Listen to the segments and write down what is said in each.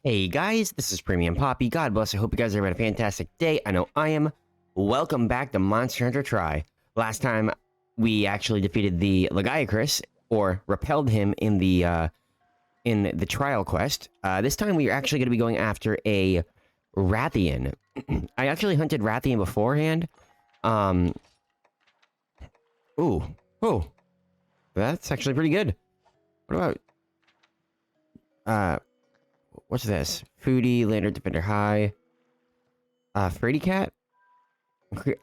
Hey guys, this is Premium Poppy. God bless. I hope you guys are having a fantastic day. I know I am. Welcome back to Monster Hunter Tri. Last time we actually defeated the Lagiacrus, or repelled him in the trial quest. This time we are actually going to be going after a Rathian. I actually hunted Rathian beforehand. Ooh, oh, that's actually pretty good. What about what's this? Foodie, Lander Defender High. Fraidy Cat?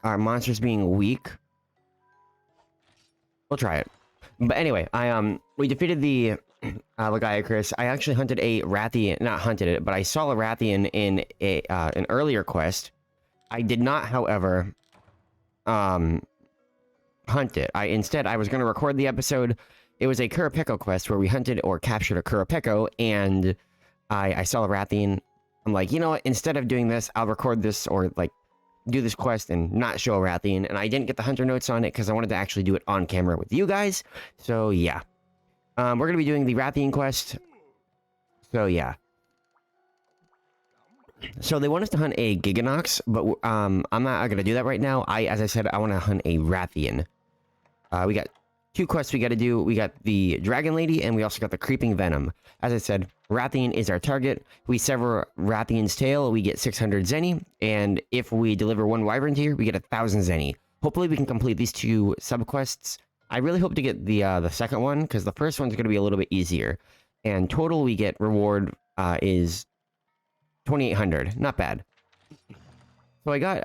Our monsters being weak. We'll try it. But anyway, we defeated the Lagiacrus. I actually hunted a Rathian, not hunted it, but I saw a Rathian in an earlier quest. I did not, however, hunt it. Instead, I was going to record the episode. It was a Kurapeko quest where we hunted or captured a Kurapeko, and I saw a Rathian. I'm like, you know what? Instead of doing this, I'll record this or like do this quest and not show a Rathian. And I didn't get the hunter notes on it because I wanted to actually do it on camera with you guys. So yeah, we're gonna be doing the Rathian quest. So yeah. So they want us to hunt a Giganox, but I'm not gonna do that right now. As I said, I want to hunt a Rathian. We got two quests we got to do. We got the Dragon Lady, and we also got the Creeping Venom. As I said, Rathian is our target. We sever Rathian's tail, we get 600 Zenny, and if we deliver one Wyvern Tear, we get 1,000 Zenny. Hopefully we can complete these two subquests. I really hope to get the second one, because the first one's going to be a little bit easier. And total we get reward is 2,800. Not bad. So I got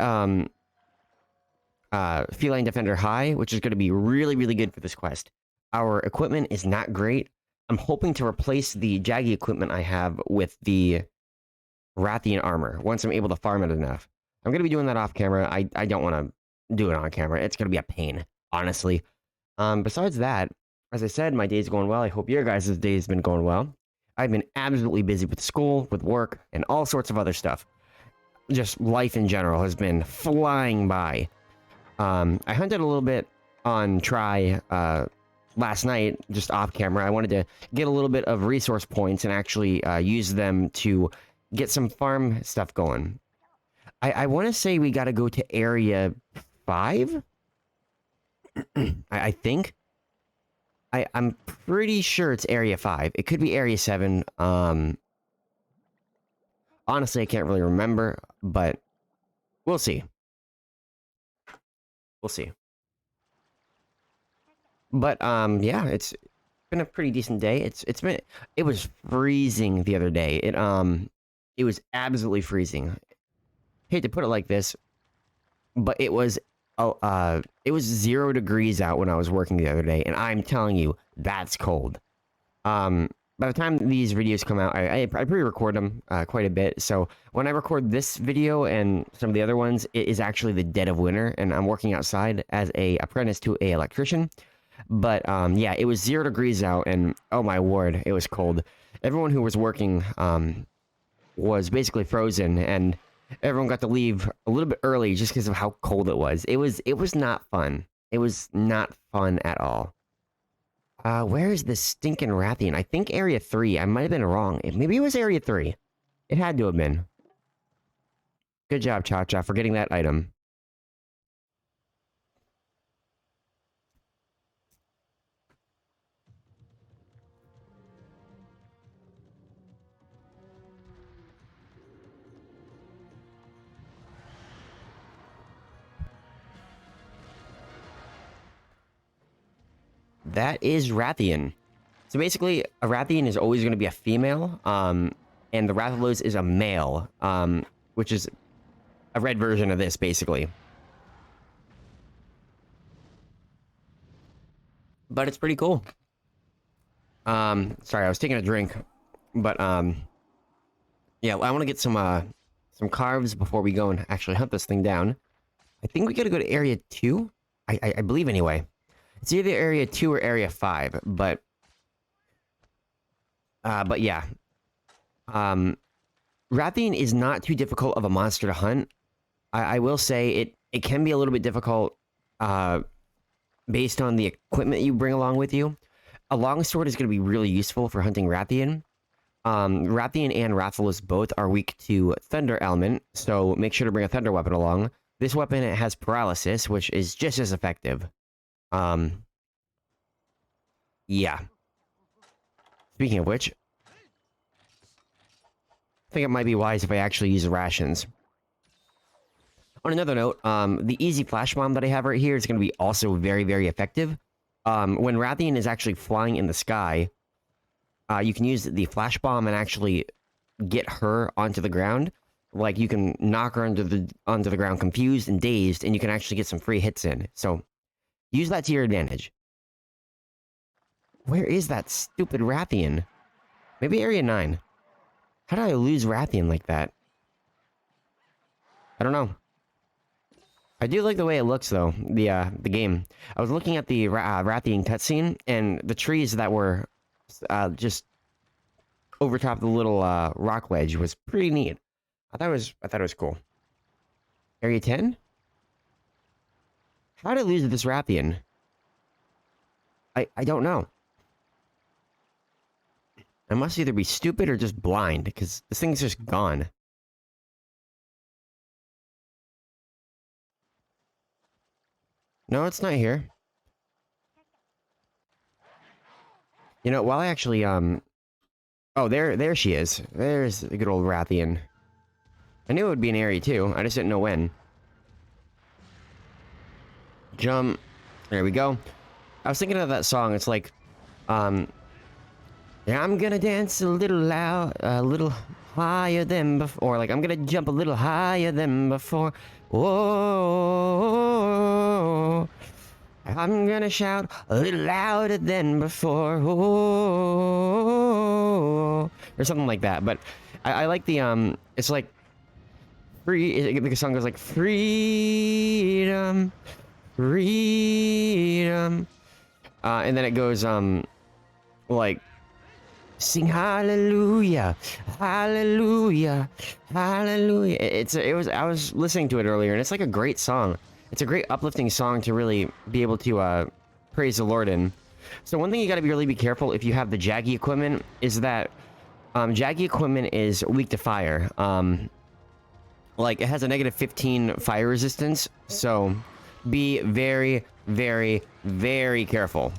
Feline Defender High, which is going to be really, really good for this quest. Our equipment is not great. I'm hoping to replace the Jaggy equipment I have with the Rathian armor once I'm able to farm it enough. I'm going to be doing that off camera. I don't want to do it on camera. It's going to be a pain, honestly. Besides that, as I said, my day's going well. I hope your guys' day's been going well. I've been absolutely busy with school, with work, and all sorts of other stuff. Just life in general has been flying by. I hunted a little bit on Tri last night, just off camera. I wanted to get a little bit of resource points and actually use them to get some farm stuff going. I want to say we got to go to Area 5? I think. I'm pretty sure it's Area 5. It could be Area 7. Honestly, I can't really remember, but we'll see. We'll see. But yeah, it's been a pretty decent day. It was freezing the other day. It was absolutely freezing. Hate to put it like this, but it was 0 degrees out when I was working the other day, and I'm telling you, that's cold. By the time these videos come out, I pre-record them quite a bit. So when I record this video and some of the other ones, it is actually the dead of winter, and I'm working outside as a apprentice to a electrician. But yeah, it was 0 degrees out, and oh my word, it was cold. Everyone who was working was basically frozen, and everyone got to leave a little bit early just because of how cold it was. It was not fun. It was not fun at all. Where is this stinking Rathian? I think Area 3. I might have been wrong. Maybe it was Area 3. It had to have been. Good job, Cha-Cha, for getting that item. That is Rathian. So basically, a Rathian is always going to be a female, and the Rathalos is a male, which is a red version of this, basically. But it's pretty cool. Sorry, I was taking a drink, but yeah, I want to get some carbs before we go and actually hunt this thing down. I think we got to go to Area 2. I believe anyway. It's either Area 2 or Area 5, but yeah. Rathian is not too difficult of a monster to hunt. I will say it can be a little bit difficult based on the equipment you bring along with you. A longsword is going to be really useful for hunting Rathian. Rathian and Rathalos both are weak to Thunder Element, so make sure to bring a Thunder weapon along. This weapon has Paralysis, which is just as effective. Yeah. Speaking of which, I think it might be wise if I actually use rations. On another note, the easy flash bomb that I have right here is going to be also very, very effective. When Rathian is actually flying in the sky, you can use the flash bomb and actually get her onto the ground. Like, you can knock her onto the ground confused and dazed, and you can actually get some free hits in. So, use that to your advantage. Where is that stupid Rathian? Maybe Area 9. How did I lose Rathian like that? I don't know. I do like the way it looks, though, the game. I was looking at the Rathian cutscene, and the trees that were just over top of the little rock ledge was pretty neat. I thought it was cool. Area 10? How did I lose this Rathian? I don't know. I must either be stupid or just blind, because this thing's just gone. No, it's not here. You know, while I actually, oh, there she is. There's the good old Rathian. I knew it would be an area too. I just didn't know when. Jump. There we go. I was thinking of that song. It's like, yeah, I'm gonna dance a little loud, a little higher than before. Like, I'm gonna jump a little higher than before. Whoa. I'm gonna shout a little louder than before. Whoa. Or something like that. But I like the, it's like, the song goes like, freedom, freedom. And then it goes, like, sing hallelujah, hallelujah, hallelujah. I was listening to it earlier, and it's like a great song. It's a great uplifting song to really be able to praise the Lord in. So one thing you got to really be careful if you have the Jaggy equipment is that Jaggy equipment is weak to fire. Like, it has a negative 15 fire resistance, so be very, very, very careful.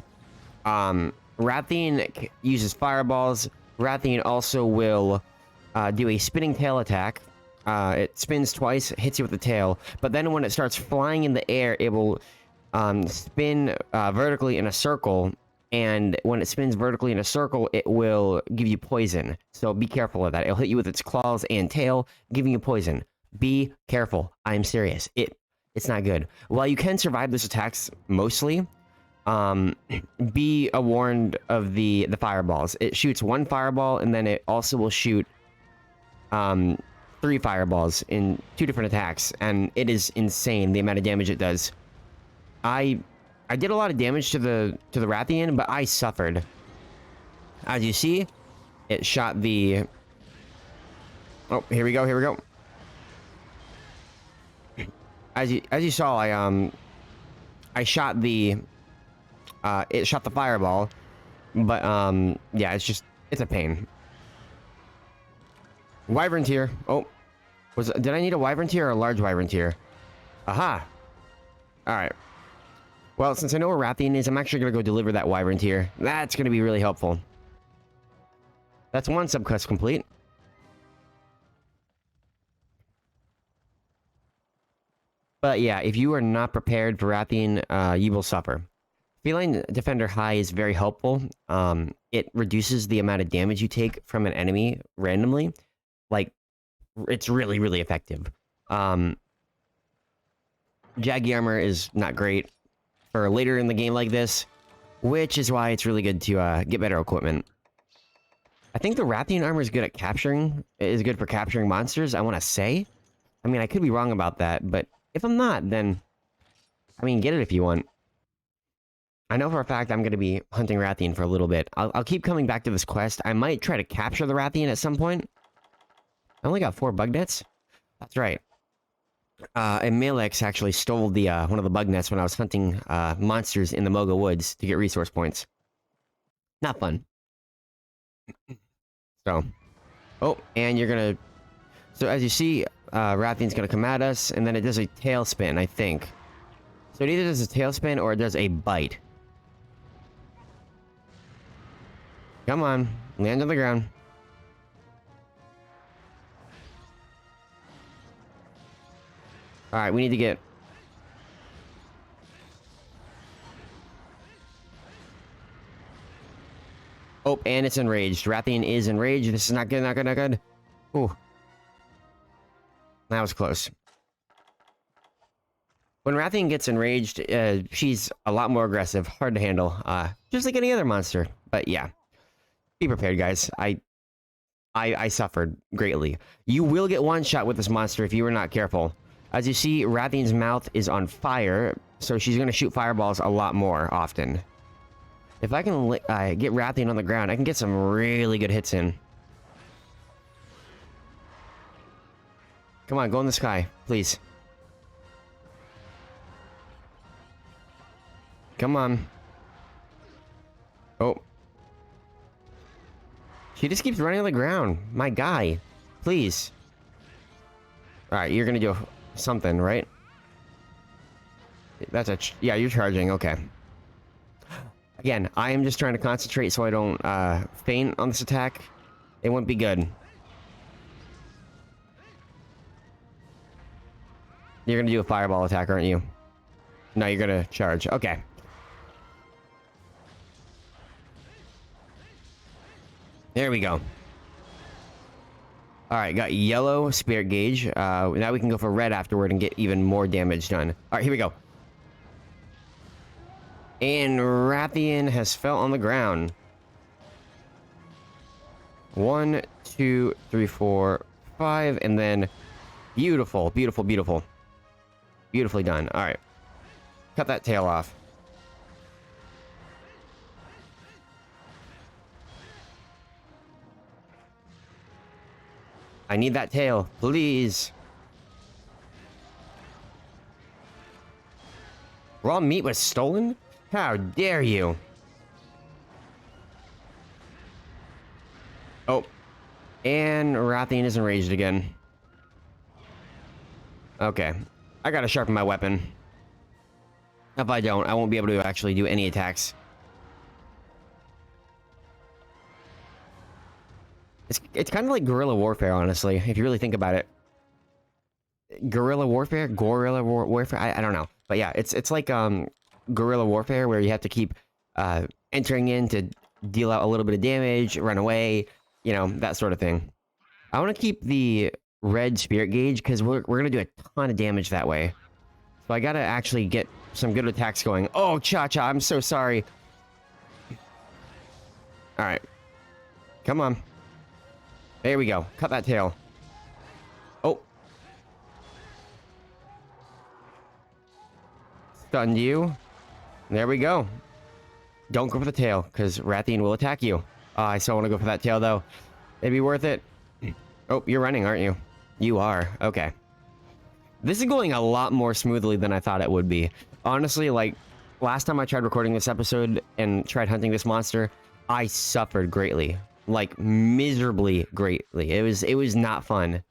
Rathian uses fireballs. Rathian also will do a spinning tail attack. It spins twice, hits you with the tail, but then when it starts flying in the air, it will spin vertically in a circle, and when it spins vertically in a circle, it will give you poison. So be careful of that. It'll hit you with its claws and tail, giving you poison. Be careful. I'm serious. It's not good. While you can survive those attacks mostly, be warned of the fireballs. It shoots one fireball, and then it also will shoot 3 fireballs in 2 different attacks, and it is insane the amount of damage it does. I did a lot of damage to the Rathian, but I suffered. As you see, it shot the... Oh, here we go, here we go. As you saw, I shot the... it shot the fireball, but, yeah, it's a pain. Wyvern tier. Oh, did I need a Wyvern tier or a large Wyvern tier? Aha. Alright. Well, since I know where Rathian is, I'm actually gonna go deliver that Wyvern tier. That's gonna be really helpful. That's one subquest complete. But yeah, if you are not prepared for Rathian, you will suffer. Feline Defender High is very helpful. It reduces the amount of damage you take from an enemy randomly. Like, it's really, really effective. Jaggy Armor is not great for later in the game like this, which is why it's really good to get better equipment. I think the Rathian Armor is good for capturing monsters, I want to say. I mean, I could be wrong about that, but if I'm not, then, I mean, get it if you want. I know for a fact I'm going to be hunting Rathian for a little bit. I'll keep coming back to this quest. I might try to capture the Rathian at some point. I only got 4 bug nets. That's right. And Malex actually stole the one of the bug nets when I was hunting monsters in the Moga Woods to get resource points. Not fun. So, oh, and you're gonna. So as you see, Rathian's gonna come at us, and then it does a tailspin, I think. So it either does a tailspin or it does a bite. Come on, land on the ground. All right, we need to get. Oh, and it's enraged. Rathian is enraged. This is not good, not good, not good. Ooh. That was close. When Rathian gets enraged, she's a lot more aggressive, hard to handle, just like any other monster. But yeah, be prepared, guys. I suffered greatly. You will get one shot with this monster if you are not careful. As you see, Rathian's mouth is on fire, so she's going to shoot fireballs a lot more often. If I can get Rathian on the ground, I can get some really good hits in. Come on, go in the sky, please. Come on. Oh. She just keeps running on the ground. My guy. Please. Alright, you're gonna do something, right? That's a... yeah, you're charging. Okay. Again, I am just trying to concentrate so I don't faint on this attack. It wouldn't be good. You're gonna do a fireball attack, aren't you? No, you're gonna charge. Okay. There we go. Alright, got yellow spirit gauge. Now we can go for red afterward and get even more damage done. Alright, here we go. And Rathian has fell on the ground. 1, 2, 3, 4, 5, and then beautiful, beautiful, beautiful. Beautifully done. Alright. Cut that tail off. I need that tail, please. Raw meat was stolen? How dare you? Oh. And Rathian is enraged again. Okay. I gotta sharpen my weapon. If I don't, I won't be able to actually do any attacks. It's kind of like guerrilla warfare, honestly, if you really think about it. Guerrilla warfare? Warfare? I don't know. But yeah, it's like guerrilla warfare where you have to keep entering in to deal out a little bit of damage, run away, you know, that sort of thing. I want to keep the red spirit gauge because we're going to do a ton of damage that way. So I got to actually get some good attacks going. Oh, Cha-Cha, I'm so sorry. All right. Come on. There we go. Cut that tail. Oh. Stunned you. There we go. Don't go for the tail, because Rathian will attack you. I still want to go for that tail, though. It'd be worth it. Oh, you're running, aren't you? You are. Okay. This is going a lot more smoothly than I thought it would be. Honestly, like, last time I tried recording this episode and tried hunting this monster, I suffered greatly. Like, miserably greatly. It was not fun.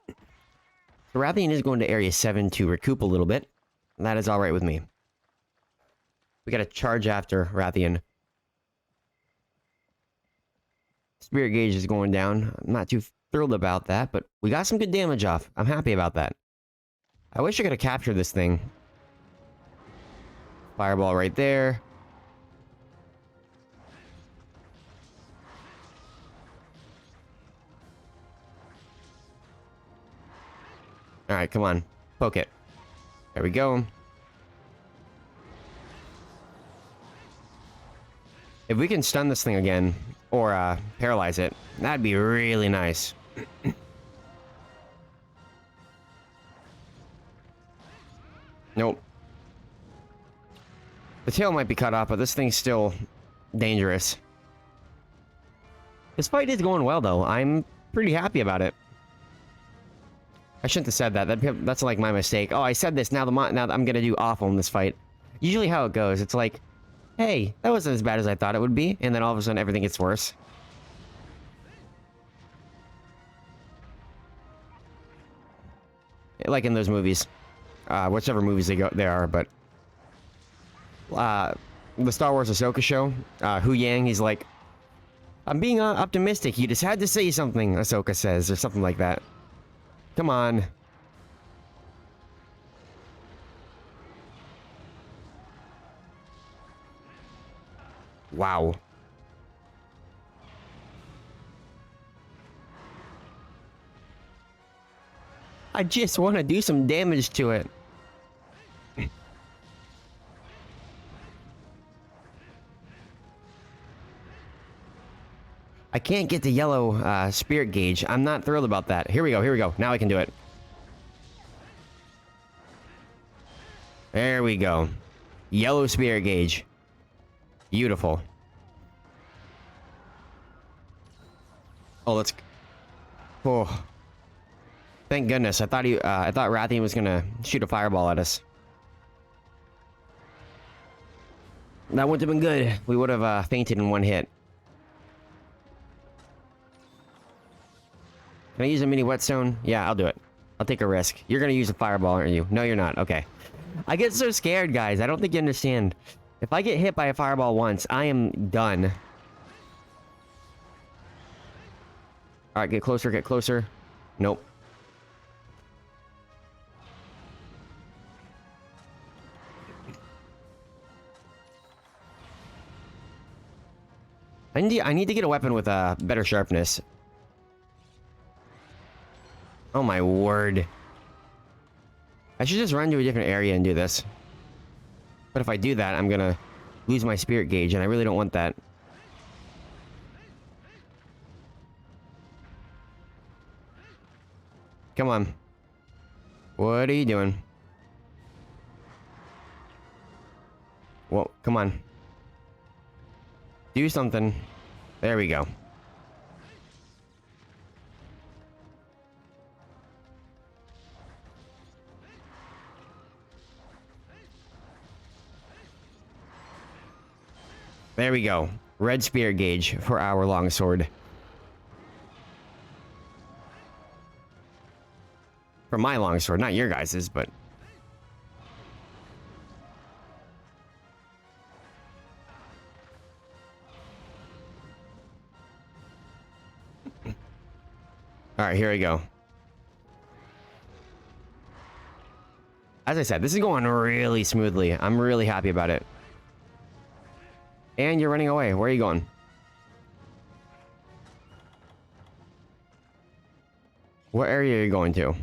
So Rathian is going to Area 7 to recoup a little bit. That is alright with me. We gotta charge after Rathian. Spirit gauge is going down. I'm not too thrilled about that, but we got some good damage off. I'm happy about that. I wish I could have captured this thing. Fireball right there. Alright, come on. Poke it. There we go. If we can stun this thing again, or paralyze it, that'd be really nice. Nope. The tail might be cut off, but this thing's still dangerous. This fight is going well, though. I'm pretty happy about it. I shouldn't have said that. That's like my mistake. Oh, I said this. Now I'm gonna do awful in this fight. Usually how it goes, it's like, hey, that wasn't as bad as I thought it would be. And then all of a sudden, everything gets worse. Like in those movies. Whichever movies they are, but... the Star Wars Ahsoka show, Hu Yang, he's like, I'm being optimistic. You just had to say something, Ahsoka says, or something like that. Come on. Wow. I just want to do some damage to it. I can't get the yellow spirit gauge. I'm not thrilled about that. Here we go, here we go. Now I can do it. There we go. Yellow spirit gauge. Beautiful. Oh, let's... Oh. Thank goodness. I thought Rathian was gonna shoot a fireball at us. That wouldn't have been good. We would have fainted in one hit. Can I use a mini whetstone? Yeah, I'll do it. I'll take a risk. You're gonna use a fireball, aren't you? No, you're not. Okay. I get so scared, guys. I don't think you understand. If I get hit by a fireball once, I am done. Alright, get closer, get closer. Nope. I need to get a weapon with better sharpness. Oh my word. I should just run to a different area and do this. But if I do that, I'm gonna lose my spirit gauge, and I really don't want that. Come on. What are you doing? Well, come on. Do something. There we go. There we go. Red spirit gauge for our longsword. For my longsword, not your guys's, but... Alright, here we go. As I said, this is going really smoothly. I'm really happy about it. And you're running away. Where are you going? What area are you going to?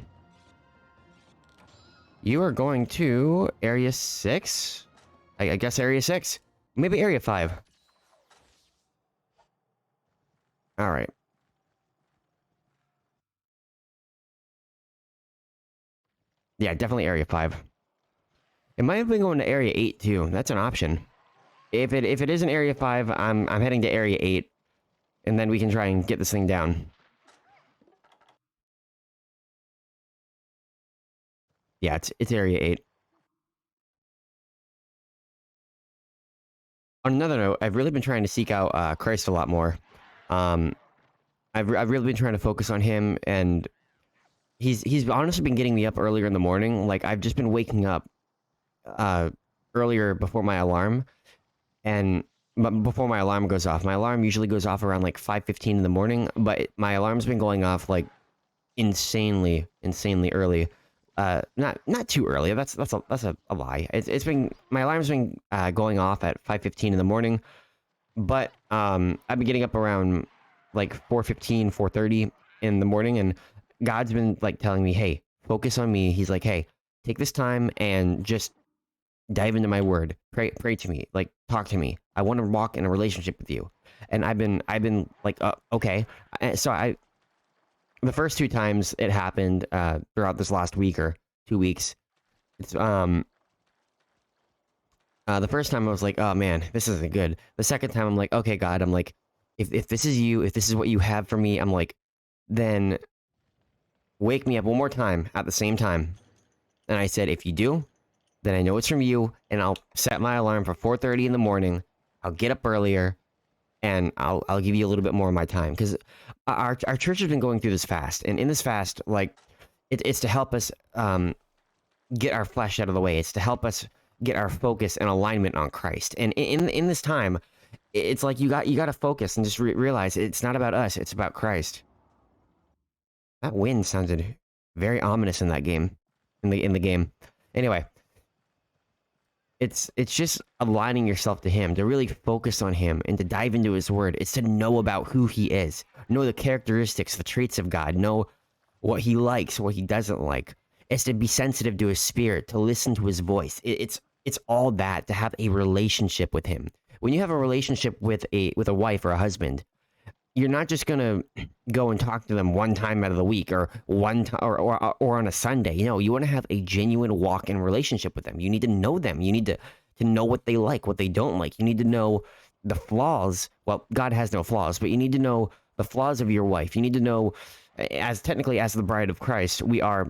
You are going to Area 6? I guess Area 6? Maybe Area 5. Alright. Yeah, definitely Area 5. It might have been going to Area 8 too. That's an option. If it isn't Area 5, I'm heading to Area 8. And then we can try and get this thing down. Yeah, it's Area 8. On another note, I've really been trying to seek out Christ a lot more. I've really been trying to focus on him, and he's honestly been getting me up earlier in the morning. Like, I've just been waking up earlier before my alarm, and before my alarm goes off. My alarm usually goes off around like 5:15 in the morning, but my alarm's been going off like insanely early. Not too early. That's a lie. It's been, my alarm's been going off at 5:15 in the morning, but I've been getting up around like 4:15, 4:30 in the morning, and God's been like telling me, hey, focus on me. He's like, hey, take this time and just dive into my word. Pray to me. Like, talk to me. I want to walk in a relationship with you. And I've been like, okay. So the first two times it happened throughout this last week or 2 weeks, it's the first time I was like, oh man, this isn't good. The second time I'm like, okay, God, I'm like, if this is you, if this is what you have for me, I'm like, then wake me up one more time at the same time. And I said, if you do, then I know it's from you, and I'll set my alarm for 4:30 in the morning. I'll get up earlier, and I'll give you a little bit more of my time, because our church has been going through this fast, and in this fast, like it's to help us get our flesh out of the way. It's to help us get our focus and alignment on Christ. And in this time, it's like you got to focus and just realize it's not about us. It's about Christ. That wind sounded very ominous in that game, in the game. Anyway, it's just aligning yourself to Him, to really focus on Him, and to dive into His Word. It's to know about who He is, know the characteristics, the traits of God, know what He likes, what He doesn't like. It's to be sensitive to His Spirit, to listen to His voice. It's all that, to have a relationship with Him. When you have a relationship with a wife or a husband, you're not just gonna go and talk to them one time out of the week, or one time, or on a Sunday. You know, you want to have a genuine walk-in relationship with them. You need to know them. You need to know what they like, what they don't like. You need to know the flaws. Well, God has no flaws, but you need to know the flaws of your wife. You need to know, as technically as the bride of Christ, we are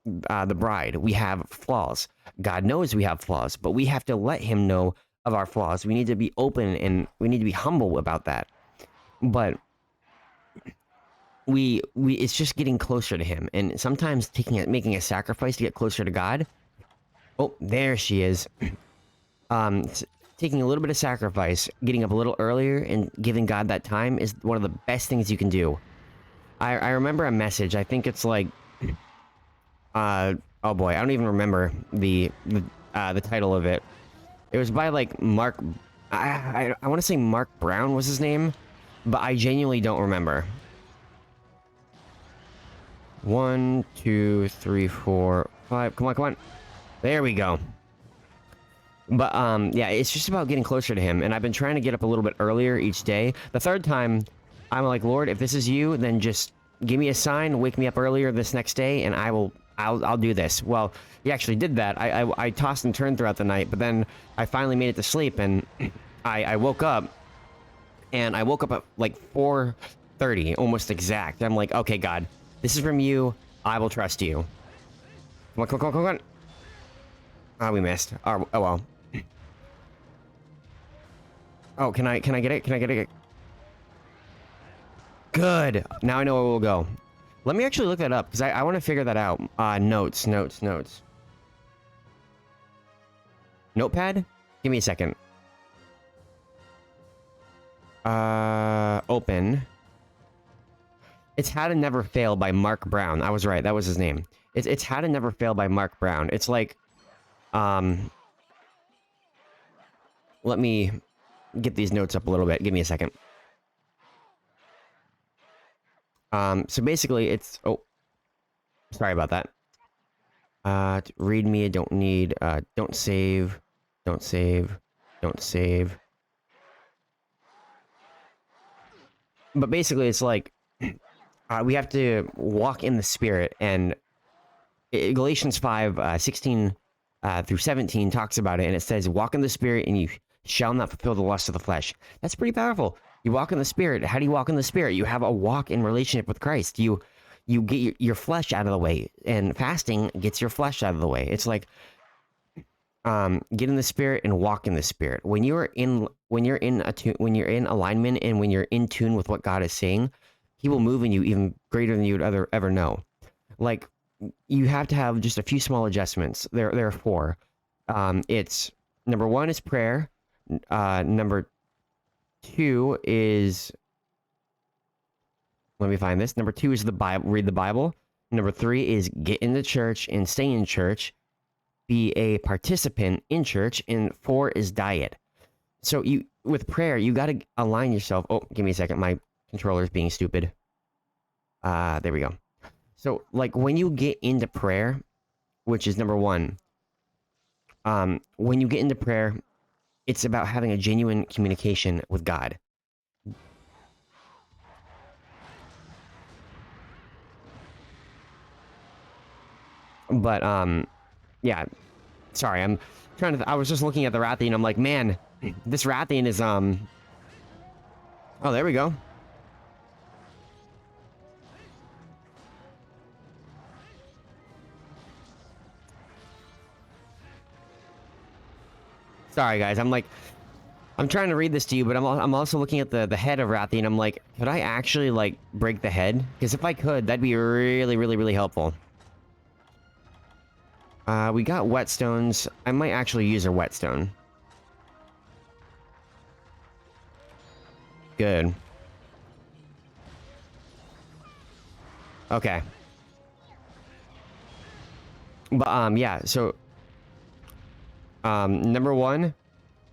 the bride. We have flaws. God knows we have flaws, but we have to let Him know of our flaws. We need to be open, and we need to be humble about that. But we it's just getting closer to Him, and sometimes making a sacrifice to get closer to God. Oh, there she is. Taking a little bit of sacrifice, getting up a little earlier, and giving God that time is one of the best things you can do. I remember a message. I think it's like, oh boy, I don't even remember the title of it. It was by like Mark. I want to say Mark Brown was his name, but I genuinely don't remember. 1, 2, 3, 4, 5. Come on, come on. There we go. But yeah, it's just about getting closer to Him, and I've been trying to get up a little bit earlier each day. The third time, I'm like, Lord, if this is you, then just give me a sign, wake me up earlier this next day, and I'll do this. Well, He actually did that. I tossed and turned throughout the night, but then I finally made it to sleep, and I woke up, and I woke up at like 4:30, almost exact. I'm like, okay, God, this is from you. I will trust you. Come on, come on, come on, come on. Oh, we missed. Oh well. Oh, can I get it? Can I get it? Good. Now I know where we'll go. Let me actually look that up, because I want to figure that out. Notes. Notepad? Give me a second. Open. It's How to Never Fail by Mark Brown. I was right. That was his name. It's How to Never Fail by Mark Brown. It's like, let me get these notes up a little bit. Give me a second. So basically it's, oh, sorry about that. Read me, don't need, don't save. But basically it's like, we have to walk in the Spirit, and Galatians 5, 16 through 17 talks about it, and it says, walk in the Spirit, and you shall not fulfill the lust of the flesh. That's pretty powerful. You walk in the Spirit. How do you walk in the Spirit? You have a walk in relationship with Christ. You get your flesh out of the way, and fasting gets your flesh out of the way. It's like, get in the Spirit and walk in the Spirit. When you're in alignment, and when you're in tune with what God is saying, He will move in you even greater than you would ever know. Like, you have to have just a few small adjustments. There are 4. It's number 1 is prayer. Number 2 is, let me find this. Number 2 is the Bible. Read the Bible. Number 3 is get in the church and stay in church. Be a participant in church. And 4 is diet. So with prayer, you got to align yourself. Oh, give me a second. My controller's being stupid. There we go. So, like, when you get into prayer, which is number 1, when you get into prayer, it's about having a genuine communication with God. But, yeah. Sorry, I'm trying to... I was just looking at the Rathian, I'm like, man, this Rathian is, Oh, there we go. Sorry, guys. I'm trying to read this to you, but I'm also looking at the head of Rathian. I'm like, could I actually, like, break the head? Because if I could, that'd be really, really, really helpful. We got whetstones. I might actually use a whetstone. Good. Okay. But, yeah, so... number one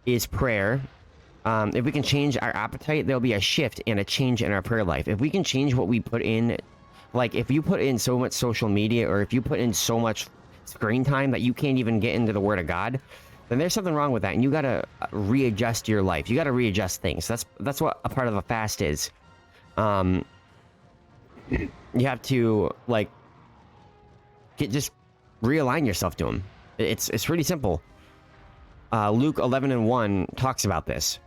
is prayer. If we can change our appetite, there'll be a shift and a change in our prayer life. If we can change what we put in, like, if you put in so much social media, or if you put in so much screen time that you can't even get into the Word of God, then there's something wrong with that, and you gotta readjust your life. You gotta readjust things. That's what a part of a fast is. You have to, like, just realign yourself to Him. It's really simple. Luke 11:1 talks about this.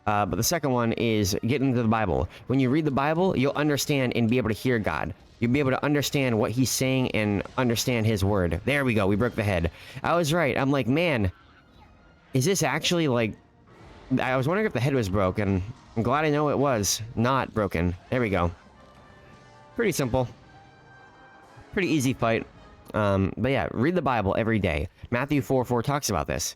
But the second one is get into the Bible. When you read the Bible, you'll understand and be able to hear God. You'll be able to understand what He's saying and understand His word. There we go. We broke the head. I was right. I'm like, man, is this actually, like... I was wondering if the head was broken. I'm glad I know it was not broken. There we go. Pretty simple. Pretty easy fight. But yeah, read the Bible every day. Matthew 4:4 talks about this.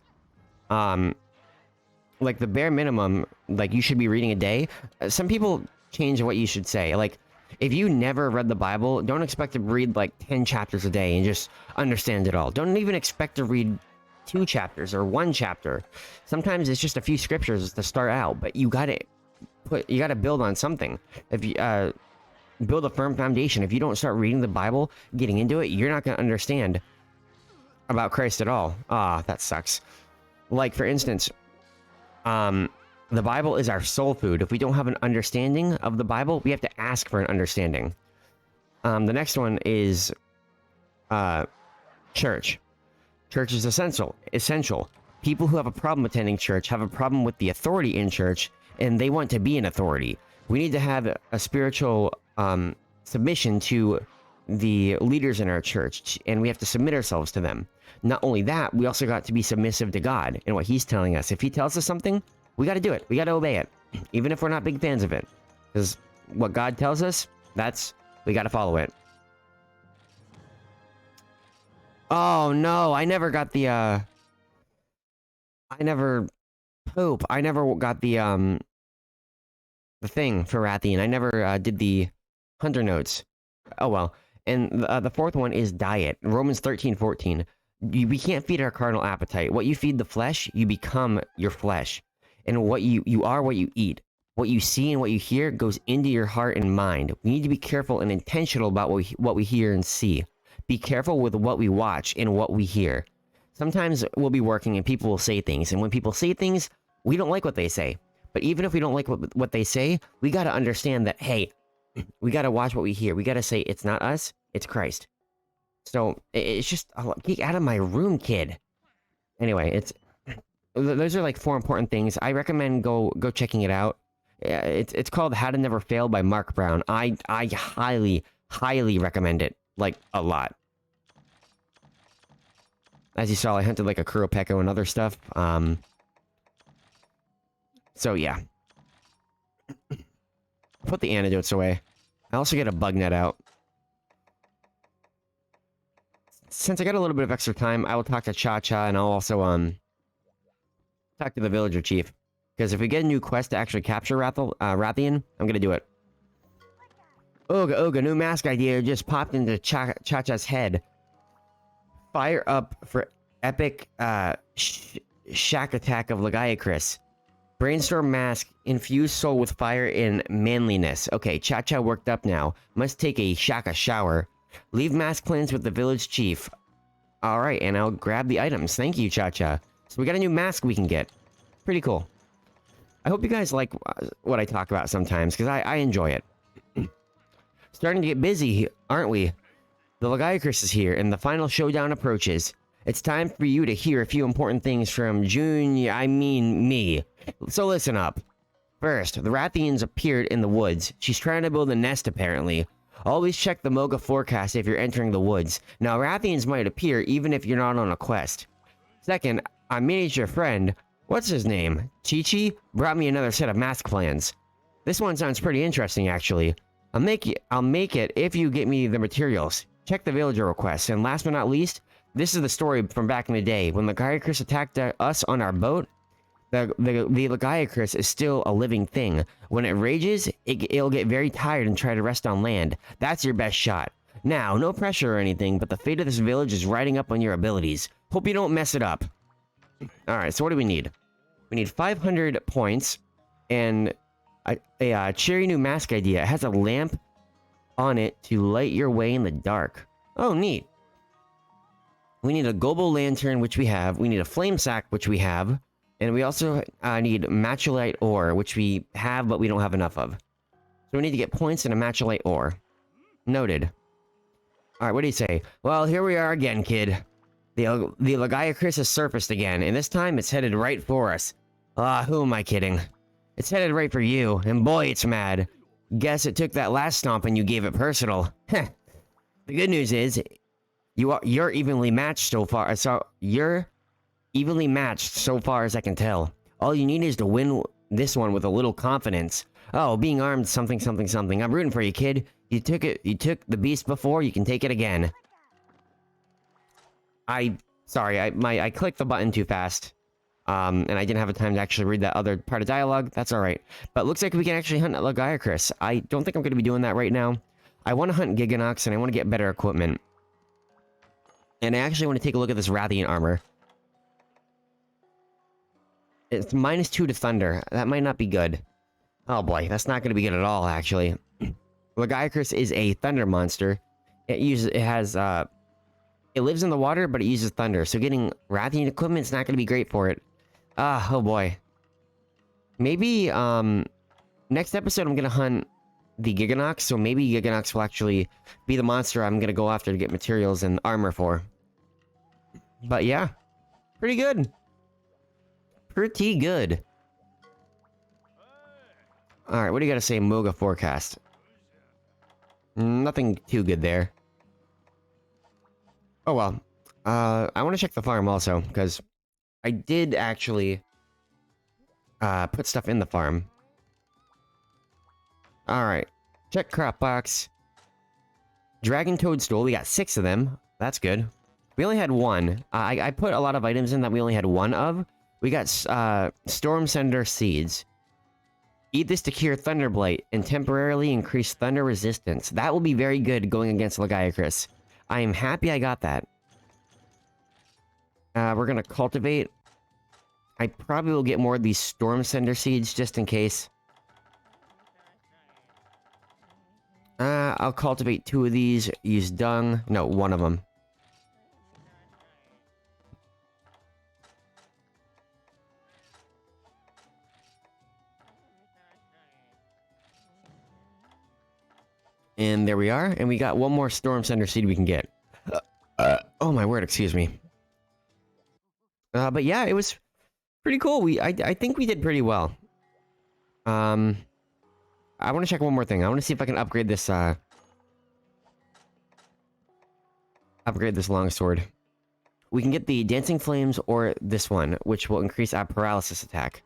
Like, the bare minimum, like, you should be reading a day. Some people change what you should say. Like, if you never read the Bible, don't expect to read, like, 10 chapters a day and just understand it all. Don't even expect to read 2 chapters or 1 chapter. Sometimes it's just a few scriptures to start out, but you gotta build on something. If you, build a firm foundation. If you don't start reading the Bible, getting into it, you're not gonna understand about Christ at all. Ah, that sucks. Like, for instance, the Bible is our soul food. If we don't have an understanding of the Bible, we have to ask for an understanding. The next one is church. Church is essential. People who have a problem attending church have a problem with the authority in church, and they want to be an authority. We need to have a spiritual submission to the leaders in our church, and we have to submit ourselves to them. Not only that, we also got to be submissive to God and what He's telling us. If He tells us something, we got to do it. We got to obey it, even if we're not big fans of it. Because what God tells us, we got to follow it. Oh no, I never got the I never got the thing for Rathian. I never did the hunter notes. Oh well. And the fourth one is diet. Romans 13:14. We can't feed our carnal appetite. What you feed the flesh, you become your flesh. And what you are what you eat. What you see and what you hear goes into your heart and mind. We need to be careful and intentional about what we hear and see. Be careful with what we watch and what we hear. Sometimes we'll be working and people will say things. And when people say things, we don't like what they say. But even if we don't like what they say, we got to understand that, hey, we got to watch what we hear. We got to say, it's not us, it's Christ. So it's just, get out of my room, kid. Anyway, those are like 4 important things. I recommend go checking it out. It's called How to Never Fail by Mark Brown. I highly, highly recommend it. Like, a lot. As you saw, I hunted like a Kuropeko and other stuff. So yeah. Put the antidotes away. I also get a bug net out. Since I got a little bit of extra time, I will talk to Cha-Cha, and I'll also, talk to the villager chief. Because if we get a new quest to actually capture Rathian, I'm gonna do it. Ooga, new mask idea just popped into Cha-Cha's head. Fire up for epic, shack attack of Lagiacris. Brainstorm mask, infuse soul with fire and manliness. Okay, Cha-Cha worked up now. Must take a shaka shower. Leave mask plans with the village chief. Alright, and I'll grab the items. Thank you, Cha-Cha. So we got a new mask we can get. Pretty cool. I hope you guys like what I talk about sometimes, because I enjoy it. Starting to get busy, aren't we? The Lagiacris is here, and the final showdown approaches. It's time for you to hear a few important things from me. So listen up. First, the Rathians appeared in the woods. She's trying to build a nest, apparently. Always check the Moga forecast if you're entering the woods. Now, Rathians might appear even if you're not on a quest. Second, I managed your friend. What's his name? Chi-Chi brought me another set of mask plans. This one sounds pretty interesting, actually. I'll make it if you get me the materials. Check the villager requests, and last but not least, this is the story from back in the day. When Lagiacrus attacked us on our boat, the Lagiacrus is still a living thing. When it rages, it'll get very tired and try to rest on land. That's your best shot. Now, no pressure or anything, but the fate of this village is riding up on your abilities. Hope you don't mess it up. Alright, so what do we need? We need 500 points, and a cheery new mask idea. It has a lamp on it to light your way in the dark. Oh, neat. We need a global lantern, which we have. We need a flame sack, which we have. And we also need matcholite ore, which we have, but we don't have enough of. So we need to get points in a matcholite ore. Noted. Alright, what do you say? Well, here we are again, kid. The Lagiacrus has surfaced again, and this time it's headed right for us. Ah, who am I kidding? It's headed right for you, and boy, it's mad. Guess it took that last stomp and you gave it personal. Heh. The good news is, you're evenly matched so far. So you're evenly matched so far as I can tell. All you need is to win this one with a little confidence. Oh, being armed, something, something, something. I'm rooting for you, kid. You took the beast before. You can take it again. Sorry, I clicked the button too fast. And I didn't have time to actually read that other part of dialogue. That's alright. But looks like we can actually hunt Lagiacrus. I don't think I'm going to be doing that right now. I want to hunt Giganox, and I want to get better equipment. And I actually want to take a look at this Rathian armor. It's -2 to thunder. That might not be good. Oh boy, that's not going to be good at all, actually. Lagiacrus is a thunder monster. It lives in the water, but it uses thunder. So getting Rathian equipment is not going to be great for it. Oh boy. Maybe, next episode I'm going to hunt the Giganox, so maybe Giganox will actually be the monster I'm going to go after to get materials and armor for. But yeah, pretty good. Pretty good. Alright, what do you got to say, Moga forecast? Nothing too good there. Oh well. I want to check the farm also, because I did actually put stuff in the farm. Alright. Check crop box. Dragon toadstool, we got 6 of them. That's good. We only had 1. I put a lot of items in that we only had 1 of. We got storm sender seeds. Eat this to cure Thunderblight and temporarily increase thunder resistance. That will be very good going against Lagiacrus. I am happy I got that. We're gonna cultivate. I probably will get more of these storm sender seeds just in case. I'll cultivate 2 of these. Use dung. No, 1 of them. And there we are. And we got 1 more storm sender seed we can get. Oh my word, excuse me. But yeah, it was pretty cool. I think we did pretty well. I want to check one more thing. I want to see if I can upgrade this longsword. We can get the dancing flames or this one, which will increase our paralysis attack.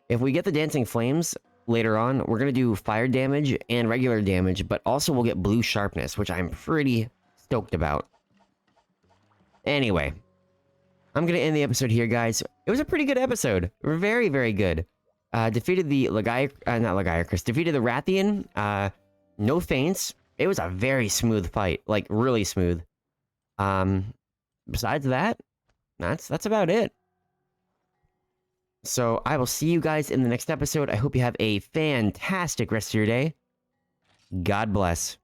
If we get the dancing flames later on, we're going to do fire damage and regular damage, but also we'll get blue sharpness, which I'm pretty stoked about. Anyway, I'm going to end the episode here, guys. It was a pretty good episode. Very, very good. Defeated the defeated the Rathian. No feints. It was a very smooth fight. Like, really smooth. Besides that, that's about it. So, I will see you guys in the next episode. I hope you have a fantastic rest of your day. God bless.